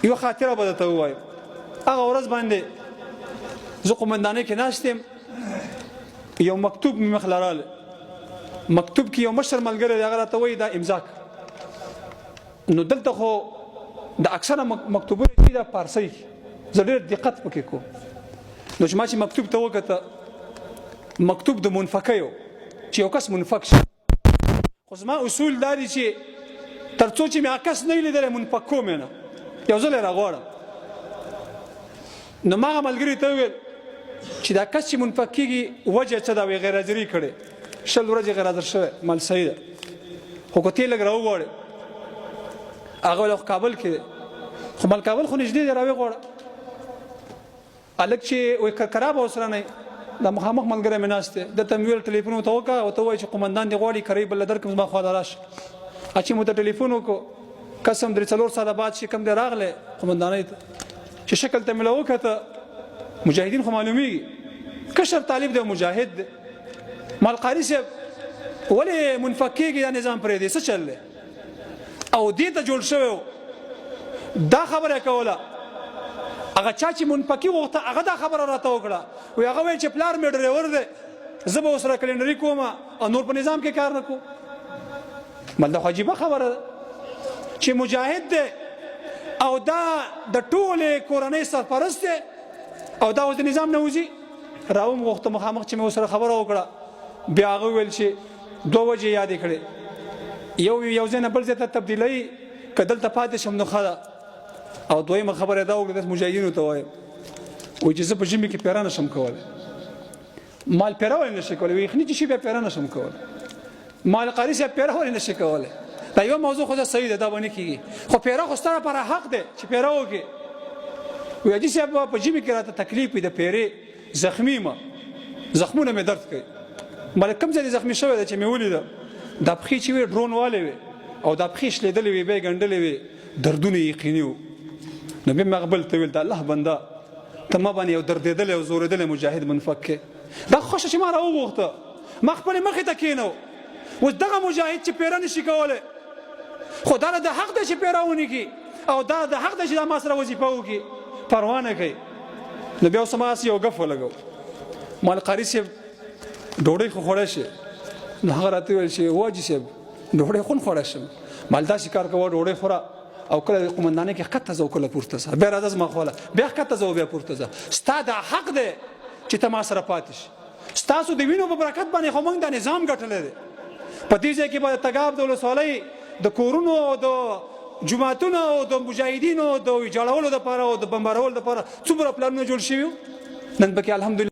یو خاطره به درته ووایم. هغه ورځ باندې زه قومندانۍ کې ناست یم، یو مکتوب مې مخ له راغلی. مکتوب کې یو مشر ملګری دی، هغه راته وایي دا امضا کړه. نو دلته خو د اکثره مکتوبونه دي دا فارسي، زه ډېر دقت پکې کوم. نو چې ما چې مکتوب ته وکته، مکتوب د منفقیو چې یو کس منفق شي. خو زما اصول دا دي چې تر څو چې مې هغه کس نه وي لیدلی منفق کوم یې نه، یو ځل یې راغواړم. نو ما هغه ملګري ته وویل چې دا کس چې منفق کېږي وجه څه ده؟ وایي غیر حاضري کړې، 20 ورځې غیر حاضر شوی. مال صحیح ده، خو که ته یې لږ راوغواړې. هغه ویل کابل کې دی، خو مال کابل خو نږدې دی، راویې غواړه. هلک چې وایي کرکرا به ورسره نه وي، دا مخامخ ملګری مې ناست دی. دته مې ویل ټلیفون ورته وکړه، ورته ووایي چې قومندان دې غواړي کرۍ بله درکړم، زما خوا ته راشه. چې مو ته ټلیفون وکړو، قسم 3-4 ساعته بعد چې کوم دی راغلی قومندانۍ ته، چې شکل ته مې له وکته، مجاهدین خو معلومیږي، کشر طالب دی، مجاهد دی. مال قاري صاحب ولې منفق کېږي دا نظام پرېږدي، څه چل دی؟ او دې ته جوړ شوی و. دا خبره کوله هغه چا چې منفقي غوښته، هغه دا خبره راته وکړه. وایي هغه ویل چې پلار مې ډریور دی، زه به ورسره کلینډري کوم او نور په نظام کې کار نه کوم. مال دا خو عجیبه خبره ده چې مجاهد دی او دا د ټولې کورنۍ سرپرست دی او دا اوس د نظام نه وځي. راوم غوښته مخامخ چې مې ورسره خبره وکړه. بیا هغه ویل چې 2 وجې یادې کړې، یو ځای نه بل ځای ته تبدیلوي، که دلته پاتې شم نو ښه ده. او دویمه خبره دا وکړه داسې مجاهدینو ته وایم، وایي چې زه په ژمي کې پیره نه شم کولی. مال پیره ولې نه شي کولی؟ وایي یخني چې شي بیا پیره نه شم کولی. مال قاري صاحب پیره ولې نه شي کولی؟ دا یو موضوع خو صحیح ده، دا به نه کېږي، خو پیره خو ستا لپاره حق دی چې پیره وکړې. وایي حاجي صاحب په ژمي کې راته تکلیف وي، د پیرې زخمي یم، زخمونه مې درد کوي. مال کوم ځای زخمي شوی دی چې مې ولیده؟ دا پښې چې وې ډرون والې وې او دا پښې شلېدلې وې، بیا یې ګنډلې وې، دردونه یې یقیني وو. نو بیا مې هغه بل ته ویل د الله بنده ته ما باندې یو دردېدلی او زورېدلی مجاهد منفق کې. دا خوښه چې ما راوغوښته، ما خپلې مخې ته کېنو. اوس دغه مجاهد چې پیره نشي کولی، خو دا د حق دی چې پیره ونه کړي، او دا د حق دی چې دا ما سره وظیفه وکړي، پروا نه کوي. نو بیا اوس هماسې یو ګف ولګو. مال قاري صاحب ډوډۍ خو خوړی شي؟ نو هغه راته ویل چې واجي صاحب ډوډۍ خو خوړی شم. مال داسې کار کوه ډوډۍ خوره، او کله قومندانۍ کې ښکته ځه او کله پورته ځه، بیا راځه زما خواله، بیا ښکته ځه او بیا پورته ځه. ستا دا حق دی چې ته ما سره پاتې شي. ستاسو د وینو په برکت باندې خو موږ دا نظام ګټلی دی. په دې ځای کې به د تګاب د ولسوالۍ د کورونو او د جوماتونو او د مجاهدینو د ویجاړولو دپاره او د بمبارولو دپاره څومره پلانونه جوړ شوي وو. نن پکې الحمدلله